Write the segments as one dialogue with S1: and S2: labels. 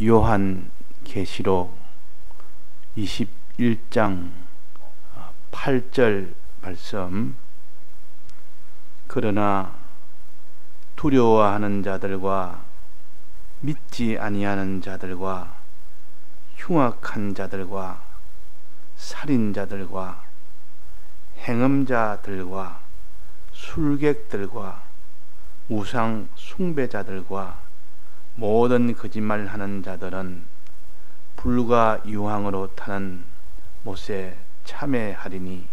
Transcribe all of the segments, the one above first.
S1: 요한계시록 21장 8절 말씀. 그러나 두려워하는 자들과 믿지 아니하는 자들과 흉악한 자들과 살인자들과 행음자들과 술객들과 우상 숭배자들과 모든 거짓말하는 자들은 불과 유황으로 타는 못에 참회하리니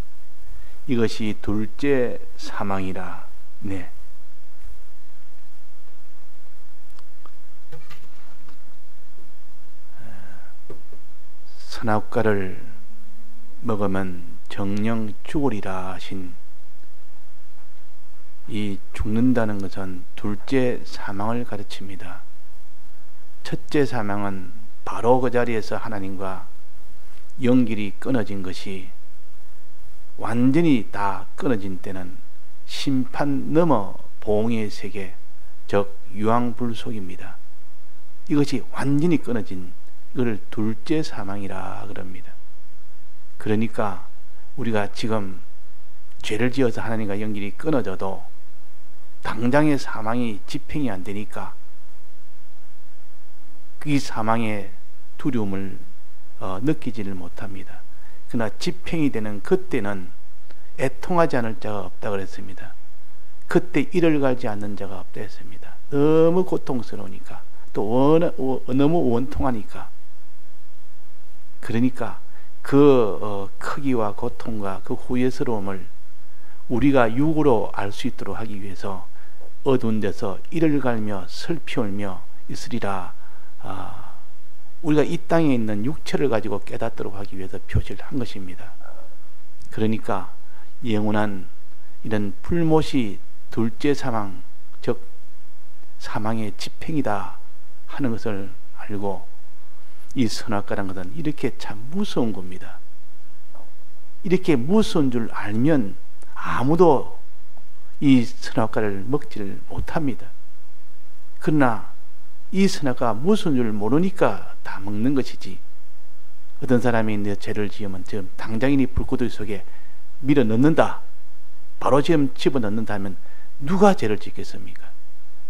S1: 이것이 둘째 사망이라. 네. 선악과를 먹으면 정령 죽으리라 하신 이 죽는다는 것은 둘째 사망을 가르칩니다. 첫째 사망은 바로 그 자리에서 하나님과 연결이 끊어진 것이 완전히 다 끊어진 때는 심판 넘어 보응의 세계, 즉 유황불속입니다. 이것이 완전히 끊어진 이걸 둘째 사망이라 그럽니다. 그러니까 우리가 지금 죄를 지어서 하나님과 연결이 끊어져도 당장의 사망이 집행이 안 되니까 이 사망의 두려움을 느끼지를 못합니다. 그러나 집행이 되는 그때는 애통하지 않을 자가 없다 그랬습니다. 그때 이를 갈지 않는 자가 없다 했습니다. 너무 고통스러우니까, 또 너무 원통하니까. 그러니까 그 크기와 고통과 그 후회스러움을 우리가 육으로 알 수 있도록 하기 위해서 어두운 데서 이를 갈며 슬피 울며 있으리라. 우리가 이 땅에 있는 육체를 가지고 깨닫도록 하기 위해서 표시를 한 것입니다. 그러니까 영원한 이런 불못이 둘째 사망, 즉 사망의 집행이다 하는 것을 알고, 이 선악과라는 것은 이렇게 참 무서운 겁니다. 이렇게 무서운 줄 알면 아무도 이 선악과를 먹지를 못합니다. 그러나 이 선악과가 무서운 줄 모르니까 다 먹는 것이지. 어떤 사람이 내 죄를 지으면 지금 당장이니 불구덩이 속에 밀어 넣는다, 바로 지금 집어넣는다 하면 누가 죄를 짓겠습니까?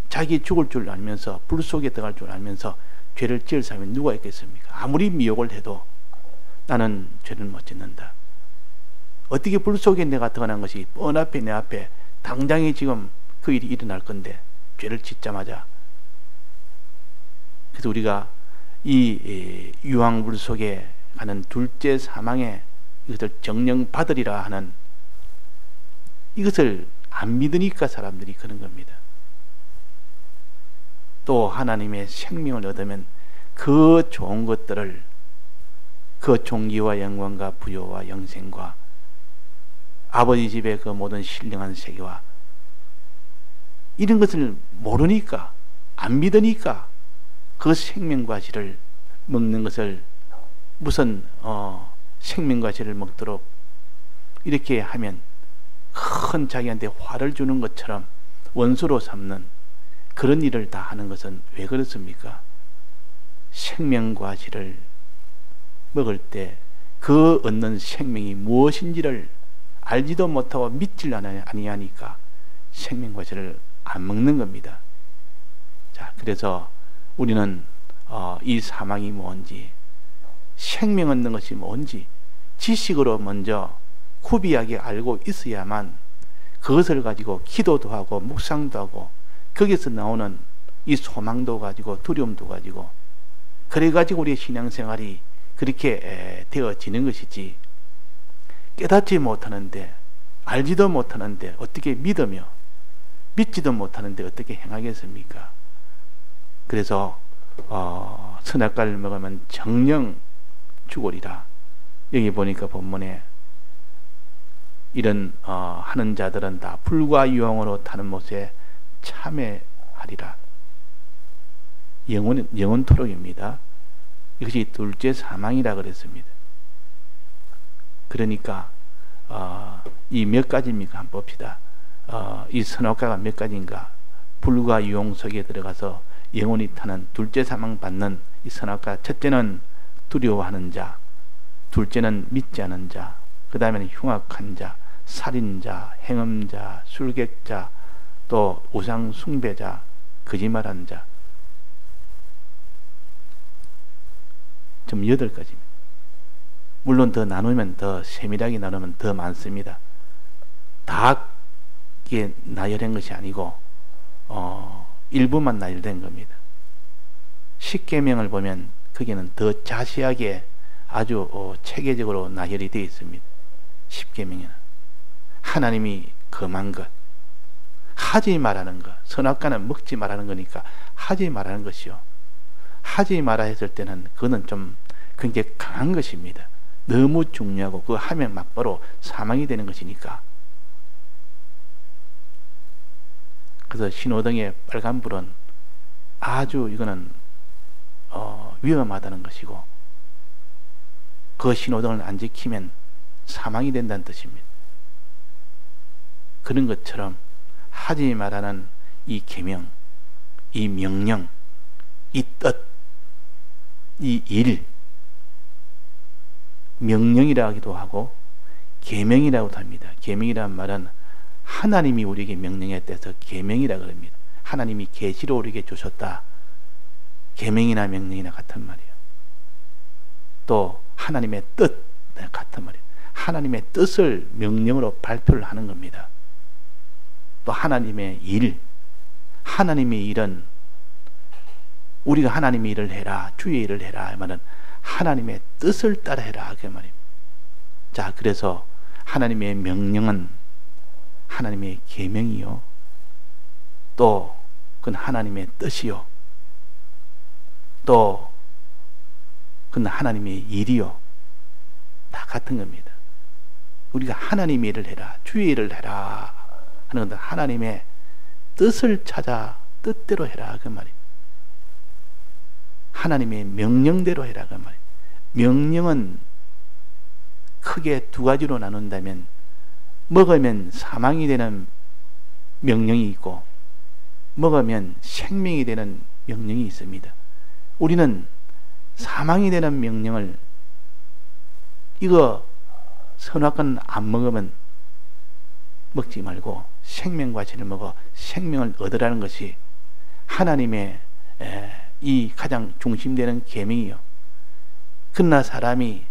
S1: 자기 죽을 줄 알면서, 불 속에 들어갈 줄 알면서 죄를 지을 사람이 누가 있겠습니까? 아무리 미혹을 해도 나는 죄를 못 짓는다. 어떻게 불 속에 내가 들어가는 것이 뻔앞에 내 앞에 당장에 지금 그 일이 일어날 건데 죄를 짓자마자. 그래서 우리가 이 유황불 속에 가는 둘째 사망에 이것을 정령 받으리라 하는, 이것을 안 믿으니까 사람들이 그런 겁니다. 또 하나님의 생명을 얻으면 그 좋은 것들을, 그 존귀와 영광과 부요와 영생과 아버지 집의 그 모든 신령한 세계와 이런 것을 모르니까, 안 믿으니까 그 생명과실을 먹는 것을, 무슨 생명과실을 먹도록 이렇게 하면 큰 자기한테 화를 주는 것처럼 원수로 삼는 그런 일을 다 하는 것은 왜 그렇습니까? 생명과실을 먹을 때 그 얻는 생명이 무엇인지를 알지도 못하고 믿질 아니하니까 생명과실을 안 먹는 겁니다. 자, 그래서 우리는 이 사망이 뭔지, 생명 얻는 것이 뭔지 지식으로 먼저 구비하게 알고 있어야만 그것을 가지고 기도도 하고 묵상도 하고 거기서 나오는 이 소망도 가지고 두려움도 가지고, 그래가지고 우리의 신앙생활이 그렇게 되어지는 것이지, 깨닫지 못하는데, 알지도 못하는데 어떻게 믿으며, 믿지도 못하는데 어떻게 행하겠습니까? 그래서 선악과를 먹으면 정령 죽으리라. 여기 보니까 본문에 이런 하는 자들은 다 불과 유황으로 타는 못에 참회하리라. 영원토록입니다. 이것이 둘째 사망이라 그랬습니다. 그러니까 이 몇 가지입니까? 한번 봅시다. 이 선악과가 몇 가지인가? 불과 유황 속에 들어가서 영원히 타는 둘째 사망 받는 이 선악과, 첫째는 두려워하는 자, 둘째는 믿지 않은 자, 그 다음에는 흉악한 자, 살인자, 행음자, 술객자, 또 우상 숭배자, 거짓말하는 자. 좀 8가지입니다. 물론 더 나누면, 더 세밀하게 나누면 더 많습니다. 다 이게 나열한 것이 아니고 일부만 나열된 겁니다. 십계명을 보면 거기는 더 자세하게 아주 체계적으로 나열이 되어 있습니다. 십계명에는 하나님이 금한 것, 하지 말라는 것, 선악과는 먹지 말라는 거니까 하지 말라는 것이요. 하지 말아 했을 때는 그거는 좀 굉장히 강한 것입니다. 너무 중요하고 그거 하면 막바로 사망이 되는 것이니까. 그래서 신호등의 빨간불은 아주 이거는 위험하다는 것이고, 그 신호등을 안 지키면 사망이 된다는 뜻입니다. 그런 것처럼 하지 말라는 이 계명, 이 명령, 이 뜻, 이 일, 명령이라 하기도 하고 계명이라고도 합니다. 계명이라는 말은 하나님이 우리에게 명령했대서 계명이라 그럽니다. 하나님이 계시로 우리에게 주셨다. 계명이나 명령이나 같은 말이에요. 또 하나님의 뜻 같은 말이에요. 하나님의 뜻을 명령으로 발표를 하는 겁니다. 또 하나님의 일, 하나님의 일은 우리가 하나님의 일을 해라, 주의 일을 해라 하면은 하나님의 뜻을 따라 해라 그 말입니다. 자, 그래서 하나님의 명령은 하나님의 계명이요, 또 그건 하나님의 뜻이요, 또 그건 하나님의 일이요, 다 같은 겁니다. 우리가 하나님의 일을 해라, 주의 일을 해라 하는 건 하나님의 뜻을 찾아 뜻대로 해라 그 말입니다. 하나님의 명령대로 해라 그 말입니다. 명령은 크게 2가지로 나눈다면 먹으면 사망이 되는 명령이 있고 먹으면 생명이 되는 명령이 있습니다. 우리는 사망이 되는 명령을, 이거 선악과는 안 먹으면 먹지 말고 생명과실을 먹어 생명을 얻으라는 것이 하나님의 이 가장 중심되는 계명이요. 그러나 사람이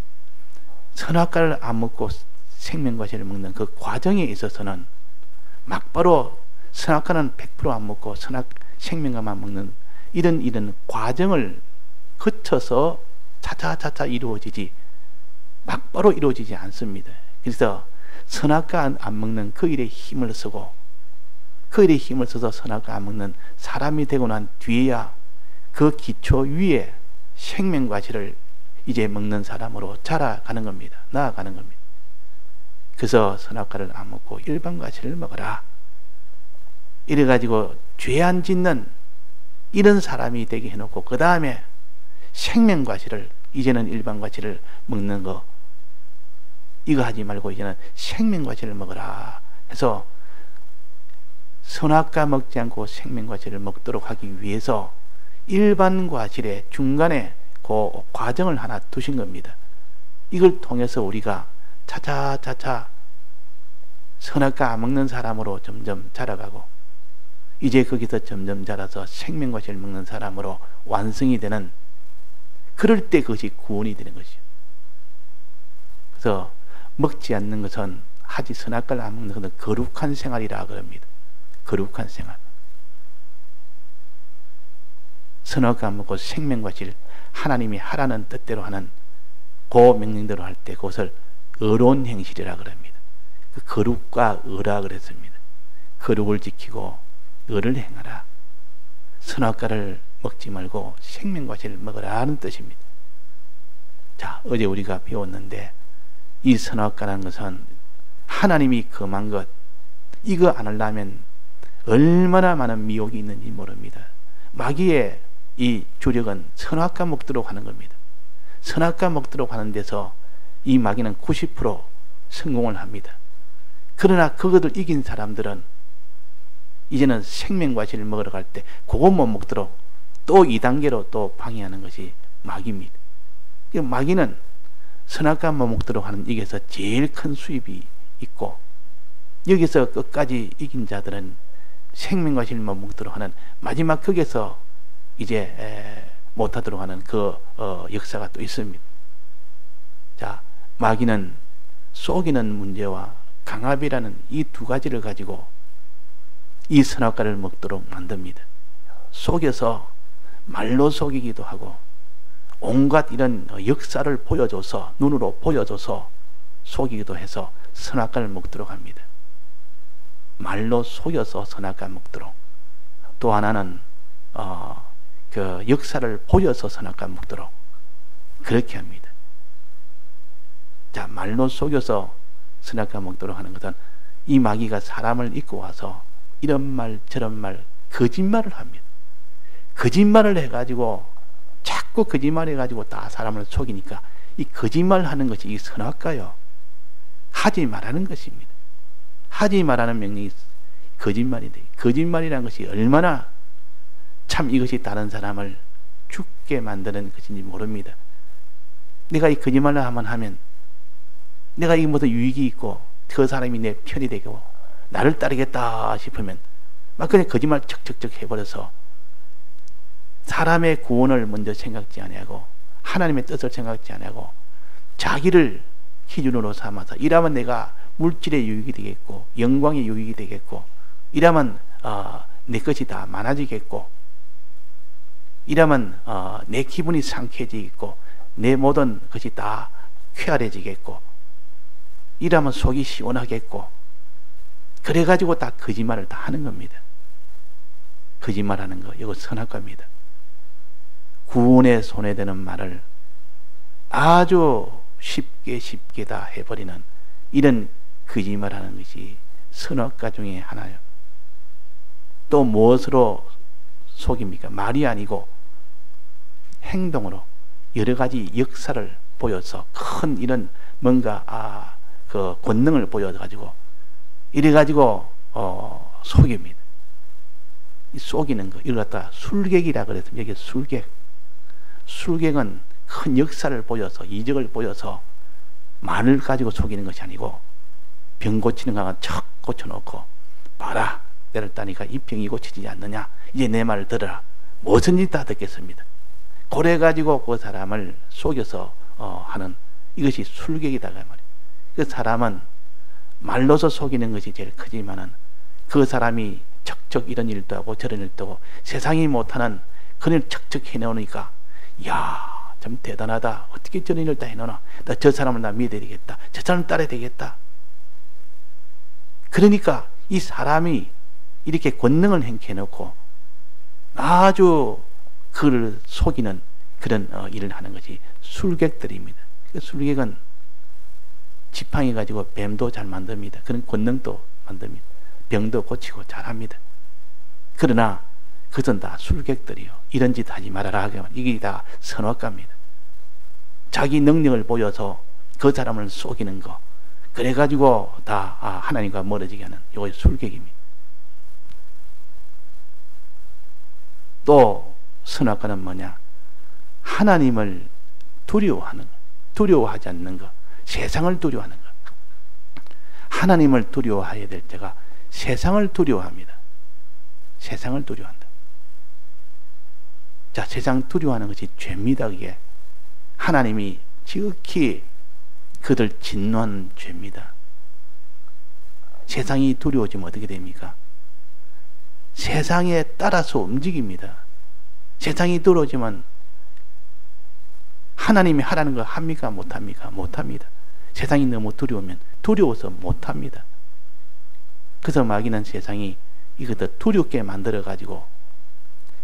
S1: 선악과를 안 먹고 생명과실을 먹는 그 과정에 있어서는 막바로 선악과는 100% 안 먹고 생명과만 먹는 이런 과정을 거쳐서 차차차차 이루어지지 막바로 이루어지지 않습니다. 그래서 선악과 안 먹는 그 일에 힘을 쓰고 그 일에 힘을 써서 선악과 안 먹는 사람이 되고 난 뒤에야 그 기초 위에 생명과실을 이제 먹는 사람으로 자라가는 겁니다. 나아가는 겁니다. 그래서 선악과를 안 먹고 일반과실을 먹어라. 이래가지고 죄 안 짓는 이런 사람이 되게 해놓고 그 다음에 생명과실을, 이제는 일반과실을 먹는 거 이거 하지 말고 이제는 생명과실을 먹어라 해서 선악과 먹지 않고 생명과실을 먹도록 하기 위해서 일반과실의 중간에 그 과정을 하나 두신 겁니다. 이걸 통해서 우리가 차차차차 선악과 안 먹는 사람으로 점점 자라가고 이제 거기서 점점 자라서 생명과실을 먹는 사람으로 완성이 되는, 그럴 때 그것이 구원이 되는 것이죠. 그래서 먹지 않는 것은, 하지 선악과를 안 먹는 것은 거룩한 생활이라 그럽니다. 거룩한 생활. 선악과 안 먹고 생명과실, 하나님이 하라는 뜻대로 하는 그 명령대로 할 때 그것을 의로운 행실이라 그럽니다. 그 거룩과 의라 그랬습니다. 거룩을 지키고 의를 행하라. 선악과를 먹지 말고 생명과실을 먹으라 하는 뜻입니다. 자, 어제 우리가 배웠는데 이 선악과라는 것은 하나님이 금한 것, 이거 안 하려면 얼마나 많은 미혹이 있는지 모릅니다. 마귀의 이 주력은 선악과 먹도록 하는 겁니다. 선악과 먹도록 하는 데서 이 마귀는 90% 성공을 합니다. 그러나 그것을 이긴 사람들은 이제는 생명과실을 먹으러 갈 때 그것 못 먹도록 또 2단계로 또 방해하는 것이 마귀입니다. 마귀는 선악과 모목도록 하는 이게서 제일 큰 수입이 있고, 여기서 끝까지 이긴 자들은 생명과 실만 먹도록 하는 마지막 극에서 이제 못하도록 하는 그 역사가 또 있습니다. 자, 마귀는 속이는 문제와 강압이라는 이 두 가지를 가지고 이 선악과를 먹도록 만듭니다. 속여서 말로 속이기도 하고 온갖 이런 역사를 보여줘서, 눈으로 보여줘서 속이기도 해서 선악과를 먹도록 합니다. 말로 속여서 선악과 먹도록, 또 하나는 그 역사를 보여서 선악과 먹도록 그렇게 합니다. 자, 말로 속여서 선악과 먹도록 하는 것은 이 마귀가 사람을 이끌고 와서 이런 말 저런 말 거짓말을 합니다. 거짓말을 해가지고 자꾸 거짓말 해가지고 다 사람을 속이니까 이 거짓말 하는 것이 이 선악과요. 하지 말라는 것입니다. 하지 말라는 명령이 거짓말인데, 거짓말이라는 것이 얼마나 참 이것이 다른 사람을 죽게 만드는 것인지 모릅니다. 내가 이 거짓말을 하면 내가 이 모두 유익이 있고 그 사람이 내 편이 되고 나를 따르겠다 싶으면 막 그냥 거짓말 척척척 해버려서 사람의 구원을 먼저 생각지 아니하고 하나님의 뜻을 생각지 아니하고 자기를 기준으로 삼아서 이러면 내가 물질의 유익이 되겠고 영광의 유익이 되겠고 이러면 내 것이 다 많아지겠고 이러면 내 기분이 상쾌해지겠고 내 모든 것이 다 쾌활해지겠고 이러면 속이 시원하겠고 그래가지고 다 거짓말을 다 하는 겁니다. 거짓말하는 거 이거 선악과입니다. 구원에 손해되는 말을 아주 쉽게 다 해버리는 이런 거짓말하는 것이 선악과 중에 하나예요. 또 무엇으로 속입니까? 말이 아니고 행동으로 여러 가지 역사를 보여서 큰 이런 뭔가 그 권능을 보여가지고 이래가지고 속입니다. 이 속이는 거 이걸 갖다 술객이라 그래서 여기 술객은 큰 역사를 보여서 이적을 보여서 말을 가지고 속이는 것이 아니고 병 고치는 거는 척 고쳐놓고 봐라 내를 따니까 이 병이 고치지 않느냐 이제 내 말을 들어라 무엇인지 다 듣겠습니다. 그래 가지고 그 사람을 속여서 하는 이것이 술객이다 그 말이에요. 그 사람은 말로서 속이는 것이 제일 크지만은 그 사람이 척척 이런 일도 하고 저런 일도 하고 세상이 못하는 그런 일 척척 해놓으니까 이야 참 대단하다. 어떻게 저런 일을 다 해놓나. 나 저 사람을 나 믿어야 되겠다. 저 사람을 따라야 되겠다. 그러니까 이 사람이 이렇게 권능을 행해놓고 아주 그를 속이는 그런 일을 하는 것이 술객들입니다. 술객은 지팡이 가지고 뱀도 잘 만듭니다. 그런 권능도 만듭니다. 병도 고치고 잘합니다. 그러나 그것은 다 술객들이요. 이런 짓 하지 말아라 하게 이게 다 선악과입니다. 자기 능력을 보여서 그 사람을 속이는 거 그래가지고 다 하나님과 멀어지게 하는 이것이 술객입니다. 또 선악과는 뭐냐? 하나님을 두려워하는 거, 두려워하지 않는 거, 세상을 두려워하는 거. 하나님을 두려워해야 될 때가 세상을 두려워합니다. 세상을 두려워한다. 자, 세상 두려워하는 것이 죄입니다. 그게 하나님이 지극히 그들 진노한 죄입니다. 세상이 두려워지면 어떻게 됩니까? 세상에 따라서 움직입니다. 세상이 두려워지면 하나님이 하라는 거 합니까? 못합니까? 못합니다. 세상이 너무 두려우면 두려워서 못합니다. 그래서 마귀는 세상이 이것도 두렵게 만들어가지고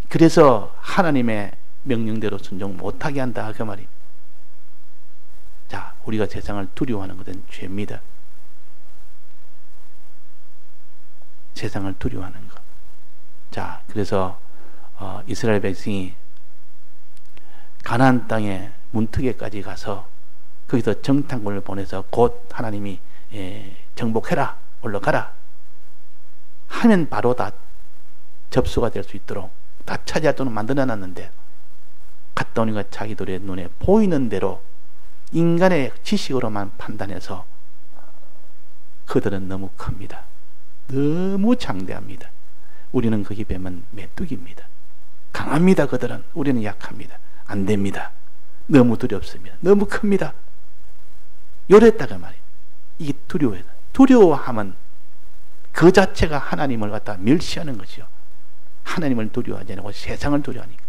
S1: 그래서 하나님의 명령대로 순종 못하게 한다 그 말입니다. 자, 우리가 세상을 두려워하는 것은 죄입니다. 세상을 두려워하는 것. 자, 그래서 이스라엘 백성이 가나안 땅의 문턱에까지 가서 거기서 정탐꾼을 보내서 곧 하나님이 정복해라 올라가라 하면 바로 다 접수가 될 수 있도록 다 차지할 돈을 만들어놨는데 갔다 오니까 자기들의 눈에 보이는 대로 인간의 지식으로만 판단해서 그들은 너무 큽니다. 너무 장대합니다. 우리는 거기 뵈면 메뚜기입니다. 강합니다. 그들은. 우리는 약합니다. 안 됩니다. 너무 두렵습니다. 너무 큽니다. 요랬다가 말이에요. 이게 두려워요. 두려워하면 그 자체가 하나님을 갖다 멸시하는 것이요. 하나님을 두려워하지 않고 세상을 두려워하니까.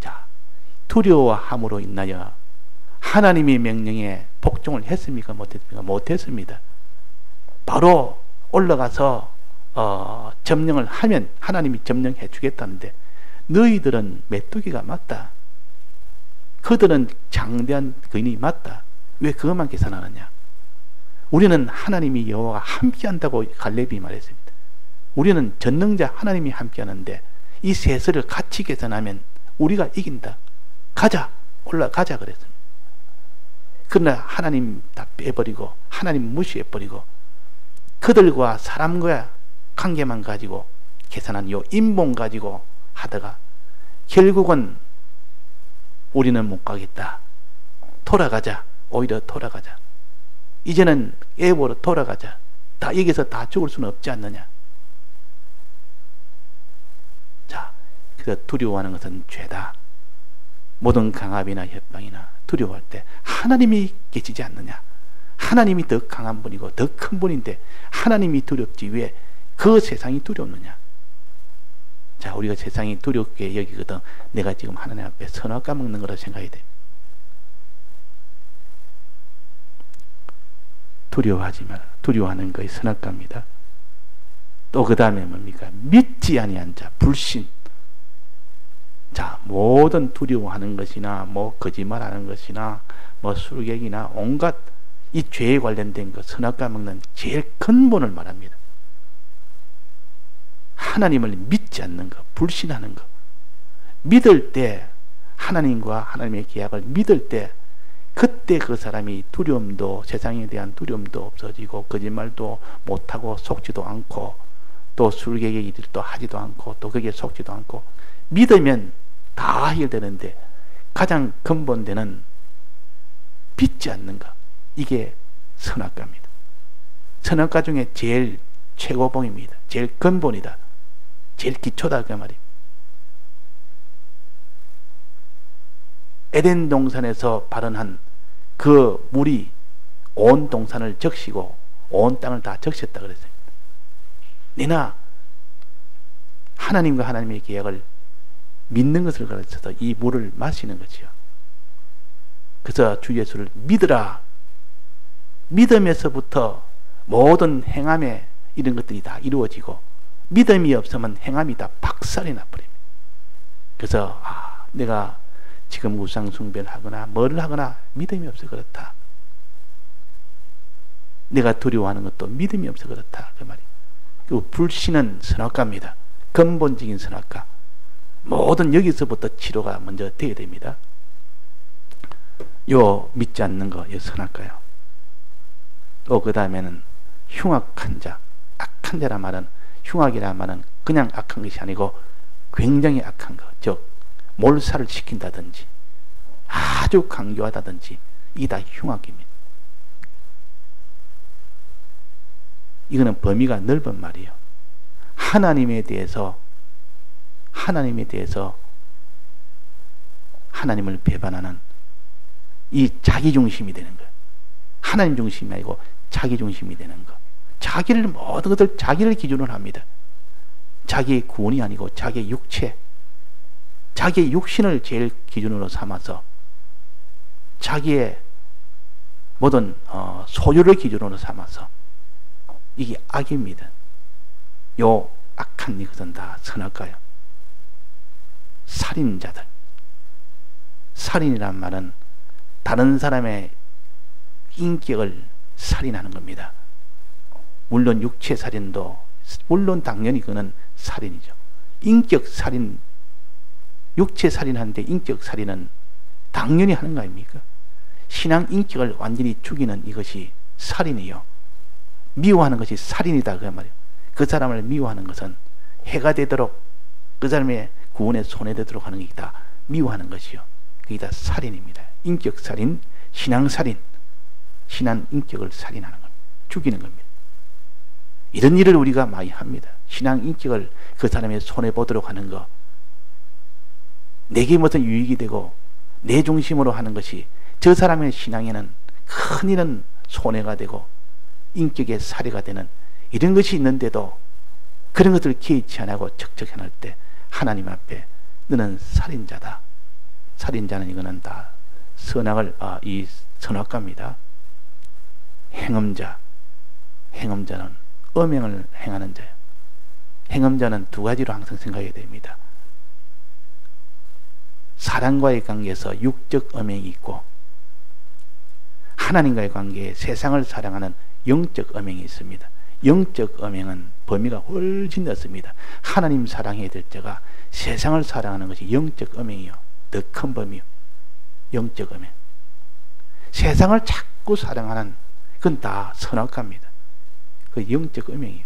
S1: 자, 두려워함으로 인하여 하나님의 명령에 복종을 했습니까? 못했습니까? 못했습니다. 바로 올라가서 점령을 하면 하나님이 점령해 주겠다는데 너희들은 메뚜기가 맞다. 그들은 장대한 거인이 맞다. 왜 그것만 계산하느냐? 우리는 하나님이 여호와가 함께한다고 갈렙이 말했습니다. 우리는 전능자 하나님이 함께하는데 이 셋을 같이 계산하면 우리가 이긴다. 가자. 올라가자 그랬습니다. 그러나 하나님 다 빼버리고 하나님 무시해버리고 그들과 사람과 관계만 가지고 계산한 요 인본 가지고 하다가 결국은 우리는 못 가겠다. 돌아가자. 오히려 돌아가자. 이제는 애보로 돌아가자. 다 여기서 다 죽을 수는 없지 않느냐. 자, 그래서 두려워하는 것은 죄다. 모든 강압이나 협박이나 두려워할 때 하나님이 계시지 않느냐. 하나님이 더 강한 분이고 더 큰 분인데 하나님이 두렵지 왜 그 세상이 두렵느냐. 자, 우리가 세상이 두렵게 여기거든. 내가 지금 하나님 앞에 선악 까먹는 거라 생각해야 돼. 두려워하지 마라. 두려워하는 것이 선악과입니다. 또 그 다음에 뭡니까? 믿지 아니한 자, 불신. 자, 모든 두려워하는 것이나 뭐 거짓말하는 것이나 뭐 술객이나 온갖 이 죄에 관련된 것, 선악과 먹는 제일 근본을 말합니다. 하나님을 믿지 않는 것, 불신하는 것. 믿을 때 하나님과 하나님의 계약을 믿을 때 그때 그 사람이 두려움도 세상에 대한 두려움도 없어지고 거짓말도 못하고 속지도 않고 또 술객의 일도 하지도 않고 또 거기에 속지도 않고 믿으면 다 해결되는데 가장 근본되는 믿지 않는 것, 이게 선악과입니다. 선악과 중에 제일 최고봉입니다. 제일 근본이다. 제일 기초다 그 말이에요. 에덴 동산에서 발언한 그 물이 온 동산을 적시고 온 땅을 다 적셨다 그랬어요. 내나 하나님과 하나님의 계약을 믿는 것을 가르쳐서 이 물을 마시는 거지요. 그래서 주 예수를 믿으라. 믿음에서부터 모든 행함에 이런 것들이 다 이루어지고 믿음이 없으면 행함이 다 박살이 나버립니다. 그래서 내가 지금 우상 숭배를 하거나 뭘 하거나 믿음이 없어 그렇다. 내가 두려워하는 것도 믿음이 없어 그렇다. 그 말이. 그 불신은 선악과입니다. 근본적인 선악과. 모든 여기서부터 치료가 먼저 되어야 됩니다. 요 믿지 않는 거, 요 선악과요. 또 그 다음에는 흉악한 자. 악한 자란 말은 흉악이란 말은 그냥 악한 것이 아니고 굉장히 악한 것. 즉 몰살을 시킨다든지 아주 강요하다든지 이게 다 흉악입니다. 이거는 범위가 넓은 말이에요. 하나님에 대해서 하나님을 배반하는 이 자기중심이 되는 거예요. 하나님 중심이 아니고 자기중심이 되는 거. 자기를 모든 것을 자기를 기준으로 합니다. 자기의 구원이 아니고 자기의 육체, 자기의 육신을 제일 기준으로 삼아서 자기의 모든 소유를 기준으로 삼아서 이게 악입니다. 요 악한 이것은 다 선악과요. 살인자들. 살인이란 말은 다른 사람의 인격을 살인하는 겁니다. 물론 육체 살인도 물론 당연히 그는 살인이죠. 인격 살인, 육체 살인하는데 인격 살인은 당연히 하는 거 아닙니까? 신앙 인격을 완전히 죽이는 이것이 살인이요. 미워하는 것이 살인이다 그 말이에요. 그 사람을 미워하는 것은 해가 되도록 그 사람의 구원에 손해되도록 하는 게 다 미워하는 것이요. 그게 다 살인입니다. 인격 살인, 신앙 살인, 신앙 인격을 살인하는 겁니다. 죽이는 겁니다. 이런 일을 우리가 많이 합니다. 신앙 인격을 그 사람의 손해보도록 하는 것, 내게 무슨 유익이 되고 내 중심으로 하는 것이 저 사람의 신앙에는 큰 일은 손해가 되고 인격의 살해가 되는 이런 것이 있는데도 그런 것들을 개의치 안 하고 척척 해낼 때 하나님 앞에 너는 살인자다. 살인자는 이거는 다 선악을 이 선악과입니다. 행음자, 행음자는 음행을 행하는 자예요. 행음자는 두 가지로 항상 생각해야 됩니다. 사람과의 관계에서 육적 음행이 있고 하나님과의 관계에 세상을 사랑하는 영적 음행이 있습니다. 영적 음행은 범위가 훨씬 넓습니다. 하나님 사랑해야 될 자가 세상을 사랑하는 것이 영적 음행이요. 더 큰 범위요. 영적 음행. 세상을 자꾸 사랑하는 그건 다 선악과입니다. 그 영적 음행이요.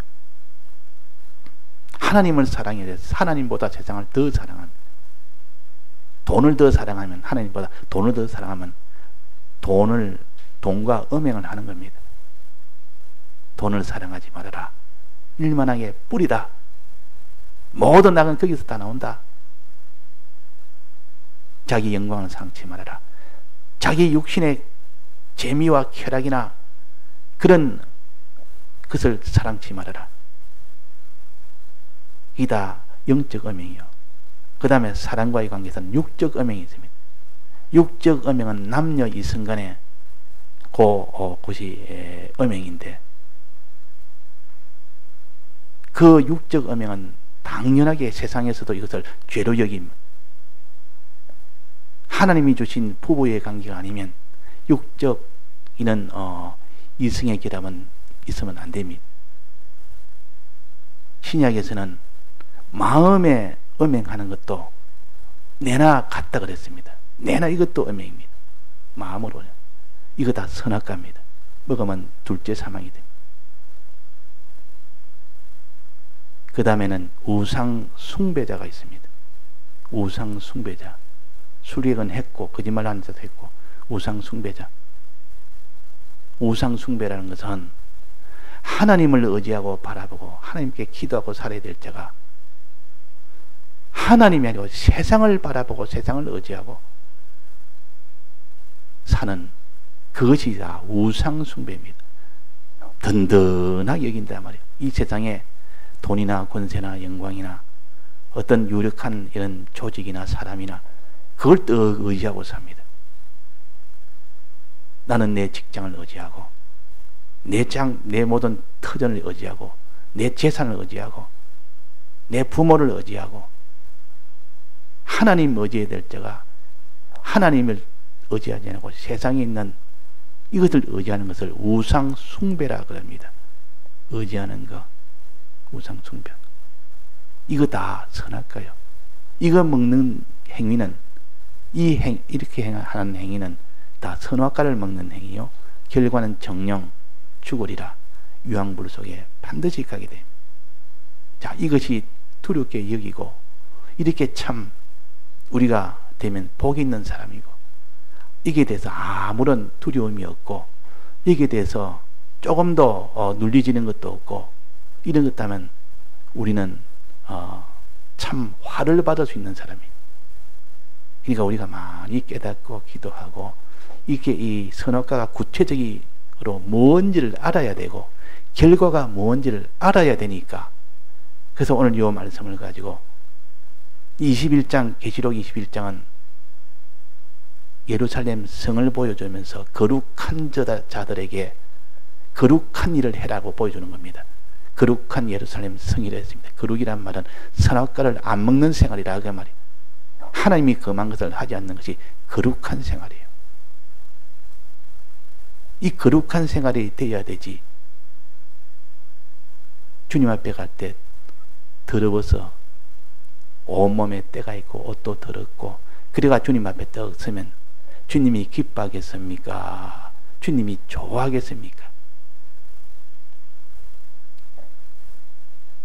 S1: 하나님을 사랑해야 돼. 하나님보다 세상을 더 사랑합니다. 돈을 더 사랑하면 하나님보다 돈을 더 사랑하면 돈과 음행을 하는 겁니다. 돈을 사랑하지 말아라. 일만하게 뿌리다. 모든 낙은 거기서 다 나온다. 자기 영광을 삼지 말아라. 자기 육신의 재미와 쾌락이나 그런 것을 사랑치 말아라. 이다 영적 음행이요. 그 다음에 사람과의 관계에서는 육적 음행이 있습니다. 육적 음행은 남녀 이성간의 그것이 음행인데 그 육적 음행은 당연하게 세상에서도 이것을 죄로 여김. 하나님이 주신 부부의 관계가 아니면 육적 이는 이성의 결합은 있으면 안 됩니다. 신약에서는 마음에 음행하는 것도 내나 같다 그랬습니다. 내나 이것도 음행입니다. 마음으로 이거 다 선악과입니다. 먹으면 둘째 사망이 됩니다. 그 다음에는 우상 숭배자가 있습니다. 우상 숭배자. 수리액은 했고 거짓말하는 자도 했고 우상 숭배자. 우상 숭배라는 것은 하나님을 의지하고 바라보고 하나님께 기도하고 살아야 될 자가 하나님이 아니고 세상을 바라보고 세상을 의지하고 사는 그것이 다 우상 숭배입니다. 든든하게 여긴단 말이에요. 이 세상에 돈이나 권세나 영광이나 어떤 유력한 이런 조직이나 사람이나 그걸 또 의지하고 삽니다. 나는 내 직장을 의지하고 내 모든 터전을 의지하고 내 재산을 의지하고 내 부모를 의지하고 하나님 의지해야 될 자가 하나님을 의지하지 않고 세상에 있는 이것을 의지하는 것을 우상 숭배라 그럽니다. 의지하는 거 우상 숭배. 이거 다 선악과요. 이거 먹는 행위는 이렇게 하는 행위는 다 선악과를 먹는 행위요. 결과는 정령 죽으리라. 유황불 속에 반드시 가게 됩니다. 자, 이것이 두렵게 여기고 이렇게 참 우리가 되면 복이 있는 사람이고 이게 대해서 아무런 두려움이 없고 이게 대해서 조금 더 눌리지는 것도 없고 이런 것 하면 우리는 참 화를 받을 수 있는 사람이에요. 그러니까 우리가 많이 깨닫고 기도하고 이렇게 이 선악과가 구체적으로 뭔지를 알아야 되고 결과가 뭔지를 알아야 되니까 그래서 오늘 이 말씀을 가지고 21장 계시록 21장은 예루살렘 성을 보여주면서 거룩한 자들에게 거룩한 일을 해라고 보여주는 겁니다. 거룩한 예루살렘 성이라 했습니다. 거룩이란 말은 선악과를 안 먹는 생활이라 그 말이에요. 하나님이 금한 것을 하지 않는 것이 거룩한 생활이에요. 이 거룩한 생활이 되어야 되지. 주님 앞에 갈 때 더러워서 온몸에 때가 있고 옷도 더럽고 그래가 주님 앞에 떡 서면 주님이 기뻐하겠습니까? 주님이 좋아하겠습니까?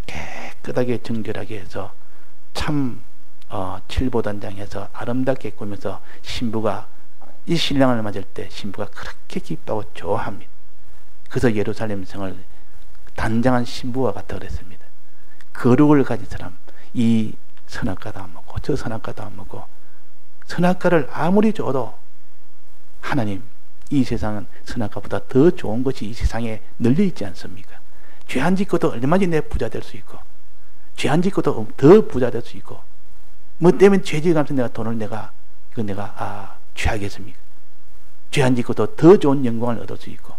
S1: 깨끗하게 정결하게 해서 참 칠보단장해서 아름답게 꾸며서 신부가 이 신랑을 맞을 때 신부가 그렇게 기뻐하고 좋아합니다. 그래서 예루살렘 성을 단장한 신부와 같다 그랬습니다. 거룩을 가진 사람, 이 선악과도 안 먹고 저 선악과도 안 먹고, 선악과를 아무리 줘도 하나님, 이 세상은 선악과보다 더 좋은 것이 이 세상에 널려 있지 않습니까? 죄 안 짓고도 얼마든지 내 부자 될 수 있고, 죄 안 짓고도 더 부자 될 수 있고, 뭐 때문에 죄 지으면서 내가 돈을 이거 내가 취하겠습니까? 죄 안 짓고도 더 좋은 영광을 얻을 수 있고,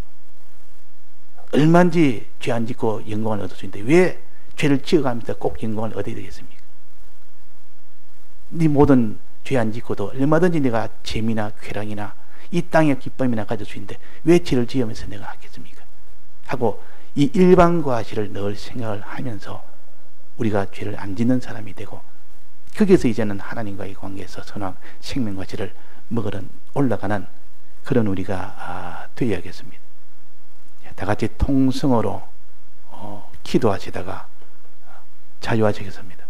S1: 얼마든지 죄 안 짓고 영광을 얻을 수 있는데 왜 죄를 지어가면서 꼭 영광을 얻어야 되겠습니까? 네 모든 죄 안 짓고도 얼마든지 내가 재미나 쾌락이나 이 땅의 기쁨이나 가질 수 있는데 왜 죄를 지으면서 내가 하겠습니까? 하고 이 일반과실을 늘 생각을 하면서 우리가 죄를 안 짓는 사람이 되고, 거기에서 이제는 하나님과의 관계에서 선악 생명과실을 먹으러 올라가는 그런 우리가 되어야겠습니다. 다 같이 통성으로 기도하시다가 자유하시겠습니다.